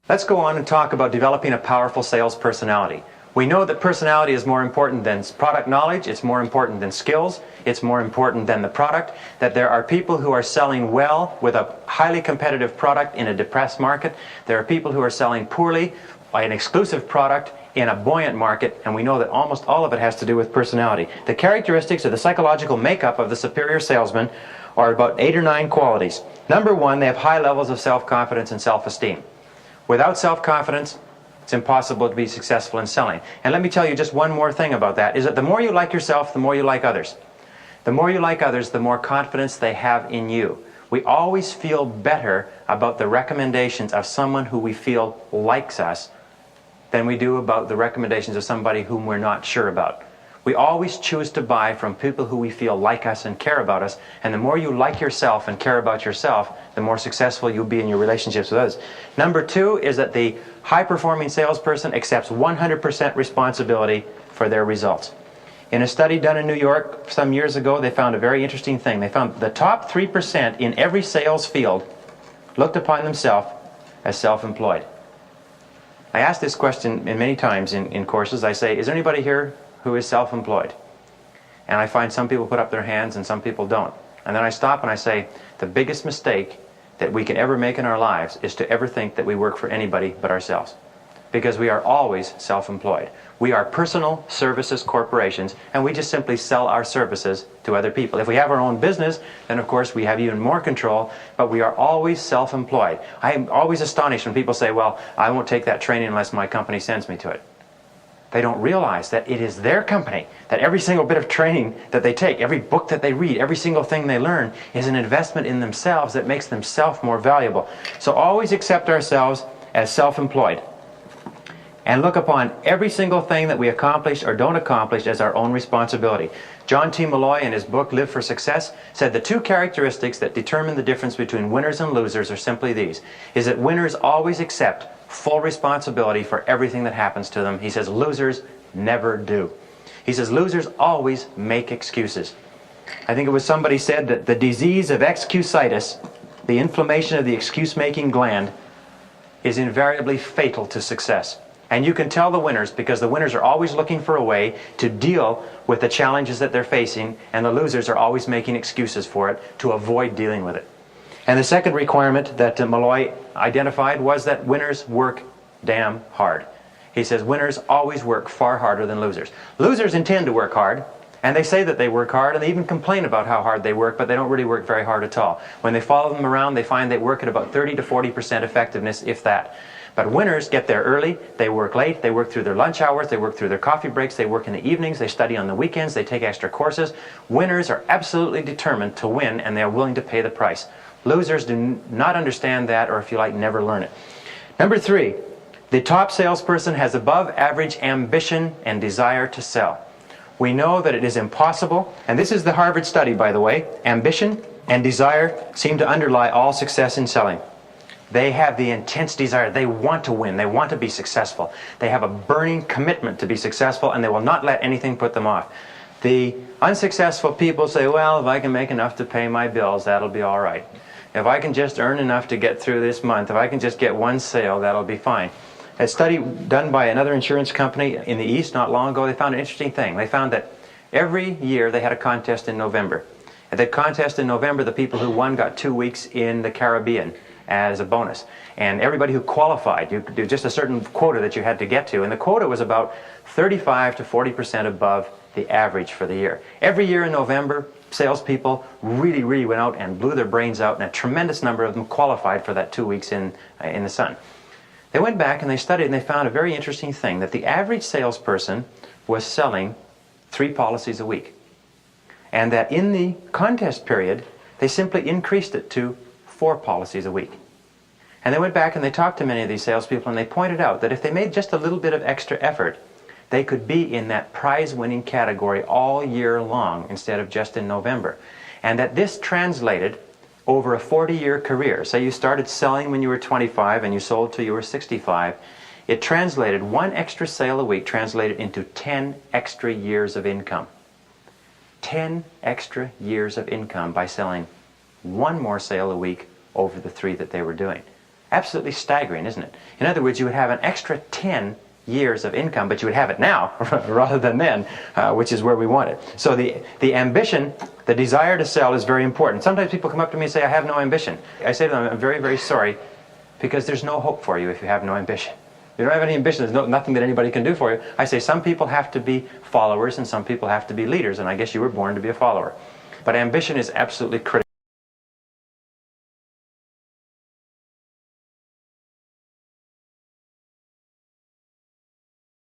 Let's go on and talk about developing a powerful sales personality. We know that personality is more important than product knowledge, it's more important than skills, it's more important than the product, that there are people who are selling well with a highly competitive product in a depressed market. There are people who are selling poorly by an exclusive product in a buoyant market, and we know that almost all of it has to do with personality. The characteristics or the psychological makeup of the superior salesman are about 8 or 9 qualities. Number 1, they have high levels of self-confidence and self-esteem. Without self-confidence, it's impossible to be successful in selling. And let me tell you just one more thing about that, is that the more you like yourself, the more you like others. The more you like others, the more confidence they have in you. We always feel better about the recommendations of someone who we feel likes us than we do about the recommendations of somebody whom we're not sure about. We always choose to buy from people who we feel like us and care about us, and the more you like yourself and care about yourself, the more successful you'll be in your relationships with others. Number 2 is that the high-performing salesperson accepts 100% responsibility for their results. In a study done in New York some years ago, they found a very interesting thing. They found the top 3% in every sales field looked upon themselves as self-employed. I ask this question many times in courses. I say, is there anybody here who is self-employed? And I find some people put up their hands and some people don't. And then I stop and I say, the biggest mistake that we can ever make in our lives is to ever think that we work for anybody but ourselves. Because we are always self-employed. We are personal services corporations, and we just simply sell our services to other people. If we have our own business, then of course we have even more control, but we are always self-employed. I am always astonished when people say, well, I won't take that training unless my company sends me to it. They don't realize that it is their company, that every single bit of training that they take, every book that they read, every single thing they learn is an investment in themselves that makes themselves more valuable. So always accept ourselves as self-employed and look upon every single thing that we accomplish or don't accomplish as our own responsibility. John T. Malloy, in his book Live for Success, said the 2 characteristics that determine the difference between winners and losers are simply these, is that winners always accept full responsibility for everything that happens to them. He says losers never do. He says losers always make excuses. I think it was somebody said that the disease of excusitis, the inflammation of the excuse-making gland, is invariably fatal to success. And you can tell the winners because the winners are always looking for a way to deal with the challenges that they're facing, and the losers are always making excuses for it to avoid dealing with it. And the second requirement that Malloy identified was that winners work damn hard. He says winners always work far harder than losers. Losers intend to work hard, and they say that they work hard, and they even complain about how hard they work, but they don't really work very hard at all. When they follow them around, they find they work at about 30 to 40% effectiveness, if that. But winners get there early, they work late, they work through their lunch hours, they work through their coffee breaks, they work in the evenings, they study on the weekends, they take extra courses. Winners are absolutely determined to win, and they are willing to pay the price. Losers do not understand that, or if you like, never learn it. Number 3, the top salesperson has above average ambition and desire to sell. We know that it is impossible, and this is the Harvard study, by the way. Ambition and desire seem to underlie all success in selling. They have the intense desire. They want to win. They want to be successful. They have a burning commitment to be successful, and they will not let anything put them off. The unsuccessful people say, well, if I can make enough to pay my bills, that'll be all right. If I can just earn enough to get through this month, if I can just get one sale, that'll be fine. A study done by another insurance company in the East not long ago, they found an interesting thing. They found that every year they had a contest in November. At that contest in November, the people who won got 2 weeks in the Caribbean as a bonus. And everybody who qualified, you could do just a certain quota that you had to get to, and the quota was about 35 to 40% above the average for the year. Every year in November, salespeople really went out and blew their brains out, and a tremendous number of them qualified for that 2 weeks in the sun. They went back and they studied, and they found a very interesting thing, that the average salesperson was selling 3 policies a week. And that in the contest period, they simply increased it to 4 policies a week. And they went back and they talked to many of these salespeople, and they pointed out that if they made just a little bit of extra effort, they could be in that prize-winning category all year long instead of just in November. And that this translated over a 40-year career. Say you started selling when you were 25 and you sold till you were 65. It translated, 1 extra sale a week translated into 10 extra years of income. 10 extra years of income by selling 1 more sale a week over the 3 that they were doing. Absolutely staggering, isn't it? In other words, you would have an extra 10 years of income, but you would have it now rather than then, which is where we want it. So the ambition, the desire to sell is very important. Sometimes people come up to me and say, I have no ambition. I say to them, I'm very, very sorry, because there's no hope for you if you have no ambition. If you don't have any ambition, there's nothing that anybody can do for you. I say some people have to be followers and some people have to be leaders, and I guess you were born to be a follower. But ambition is absolutely critical.